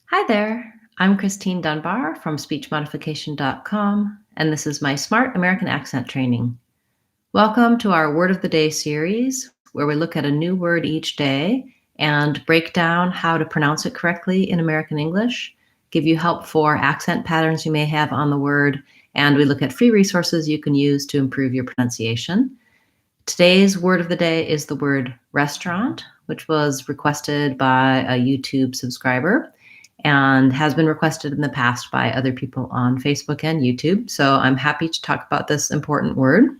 Hi there, I'm Christine Dunbar from speechmodification.com, and this is my Smart American Accent Training. Welcome to our Word of the Day series, where we look at a new word each day and break down how to pronounce it correctly in American English, give you help for accent patterns you may have on the word, and we look at free resources you can use to improve your pronunciation. Today's word of the day is the word restaurant, which was requested by a YouTube subscriber and has been requested in the past by other people on Facebook and YouTube. So I'm happy to talk about this important word.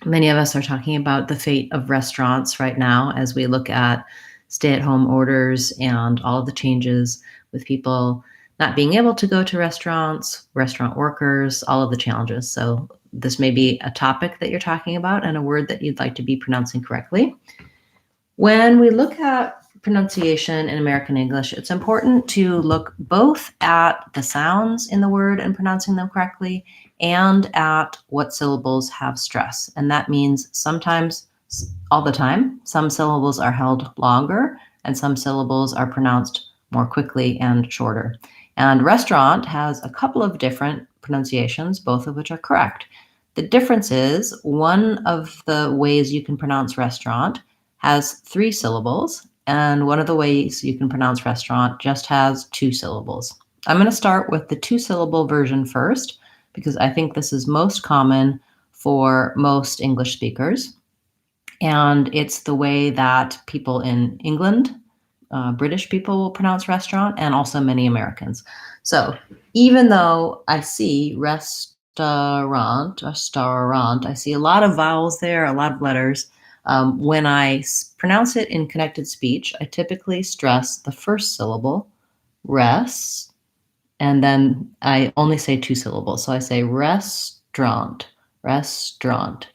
Many of us are talking about the fate of restaurants right now as we look at stay-at-home orders and all of the changes with people not being able to go to restaurants, restaurant workers, all of the challenges. So this may be a topic that you're talking about and a word that you'd like to be pronouncing correctly. When we look at pronunciation in American English, it's important to look both at the sounds in the word and pronouncing them correctly and at what syllables have stress. And that means sometimes, all the time, some syllables are held longer and some syllables are pronounced more quickly and shorter. And restaurant has a couple of different pronunciations, both of which are correct. The difference is one of the ways you can pronounce restaurant has 3 syllables, and one of the ways you can pronounce restaurant just has 2 syllables. I'm going to start with the 2-syllable version first, because I think this is most common for most English speakers. And it's the way that people in England, British people, will pronounce restaurant, and also many Americans. So even though I see restaurant, I see a lot of vowels there, a lot of letters. When I pronounce it in connected speech, I typically stress the first syllable, res, and then I only say 2 syllables. So I say restaurant, restaurant.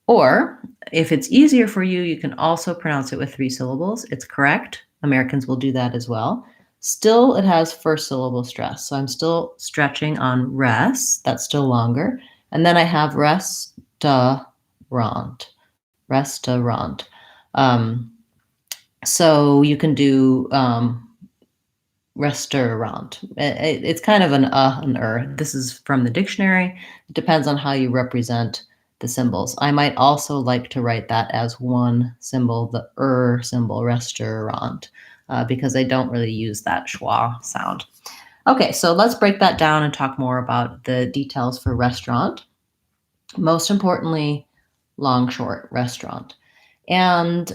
Or if it's easier for you, you can also pronounce it with 3 syllables. It's correct. Americans will do that as well. Still, it has first syllable stress. So I'm still stretching on res, that's still longer. And then I have restaurant. Restaurant. So you can do restaurant. It's kind of an and This is from the dictionary. It depends on how you represent the symbols. I might also like to write that as one symbol, the symbol, restaurant, because I don't really use that schwa sound. Okay, so let's break that down and talk more about the details for restaurant. Most importantly, long, short, restaurant. And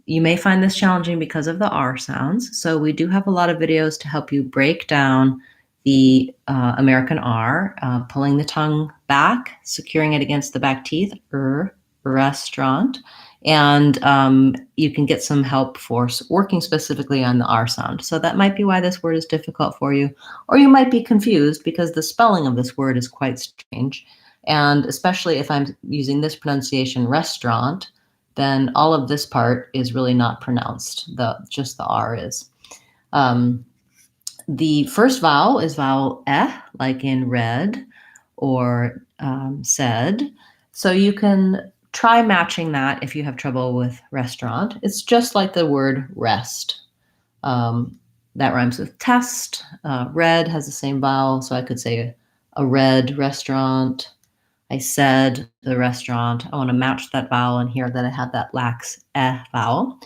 you may find this challenging because of the R sounds. So we do have a lot of videos to help you break down the American R, pulling the tongue back, securing it against the back teeth, restaurant. And you can get some help for working specifically on the R sound. So that might be why this word is difficult for you. Or you might be confused because the spelling of this word is quite strange. And especially if I'm using this pronunciation, restaurant, then all of this part is really not pronounced. Just the R is. The first vowel is vowel like in read or said. So you can try matching that if you have trouble with restaurant. It's just like the word rest. That rhymes with test. Red has the same vowel, so I could say a red restaurant. I said the restaurant. I want to match that vowel and hear that I have that lax vowel.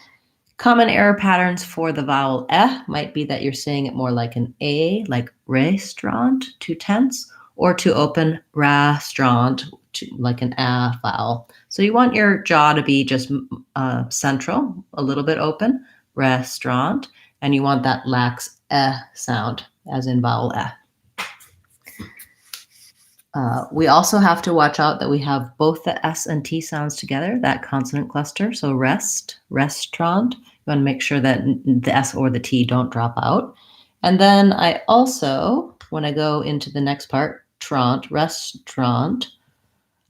Common error patterns for the vowel might be that you're saying it more like an A, like restaurant, too tense, or to open restaurant, like an vowel. So you want your jaw to be just central, a little bit open, restaurant, and you want that lax sound, as in vowel . We also have to watch out that we have both the S and T sounds together, that consonant cluster. So restaurant. You want to make sure that the S or the T don't drop out. And then I also, when I go into the next part, restaurant,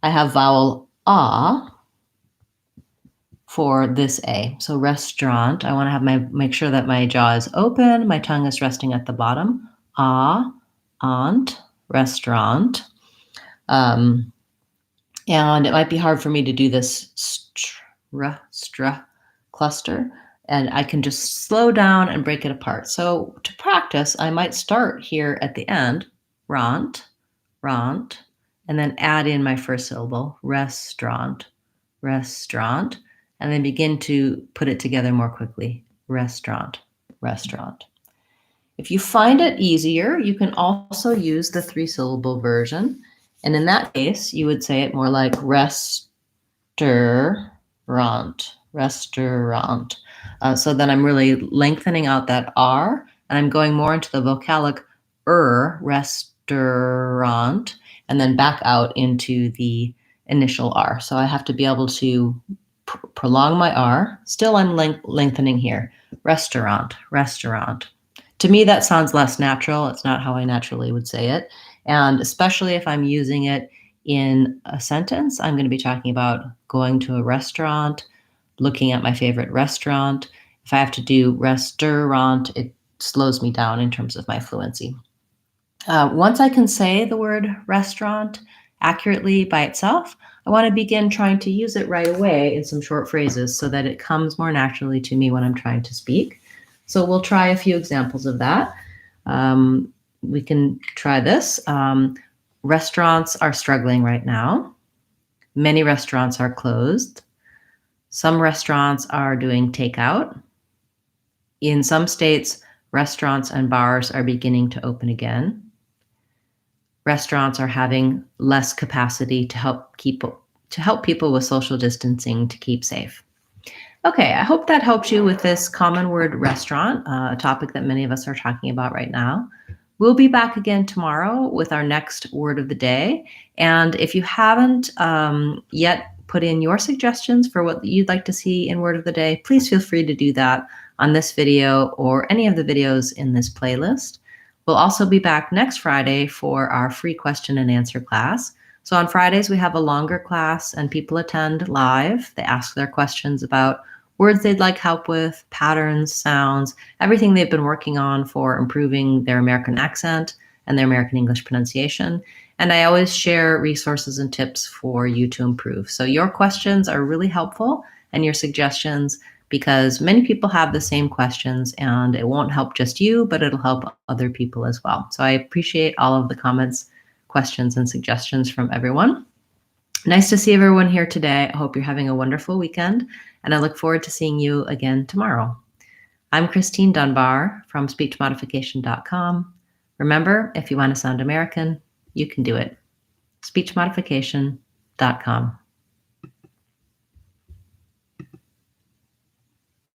I have vowel for this A. So restaurant, I want to have make sure that my jaw is open, my tongue is resting at the bottom. Aunt, restaurant. And it might be hard for me to do this stra cluster. and I can just slow down and break it apart. So to practice, I might start here at the end, rant, rant, and then add in my first syllable, restaurant, restaurant, and then begin to put it together more quickly, restaurant, restaurant. If you find it easier, you can also use the 3-syllable version. And in that case, you would say it more like restaurant, restaurant. So then I'm really lengthening out that R, and I'm going more into the vocalic restaurant, and then back out into the initial R. So I have to be able to prolong my R. Still I'm lengthening here. Restaurant, restaurant. To me, that sounds less natural. It's not how I naturally would say it. And especially if I'm using it in a sentence, I'm going to be talking about going to a restaurant, looking at my favorite restaurant. If I have to do restaurant, it slows me down in terms of my fluency. Once I can say the word restaurant accurately by itself, I want to begin trying to use it right away in some short phrases so that it comes more naturally to me when I'm trying to speak. So we'll try a few examples of that. We can try this. Restaurants are struggling right now. Many restaurants are closed. Some restaurants are doing takeout. In some states, restaurants and bars are beginning to open again. Restaurants are having less capacity to help people with social distancing to keep safe. Okay, I hope that helped you with this common word restaurant, a topic that many of us are talking about right now. We'll be back again tomorrow with our next word of the day. And if you haven't yet put in your suggestions for what you'd like to see in word of the day, please feel free to do that on this video or any of the videos in this playlist. We'll also be back next Friday for our free question and answer class. So on Fridays, we have a longer class and people attend live. They ask their questions about words they'd like help with, patterns, sounds, everything they've been working on for improving their American accent and their American English pronunciation. And I always share resources and tips for you to improve. So your questions are really helpful, and your suggestions, because many people have the same questions, and it won't help just you, but it'll help other people as well. So I appreciate all of the comments, questions, and suggestions from everyone. Nice to see everyone here today. I hope you're having a wonderful weekend, and I look forward to seeing you again tomorrow. I'm Christine Dunbar from speechmodification.com. Remember, if you want to sound American, you can do it. speechmodification.com.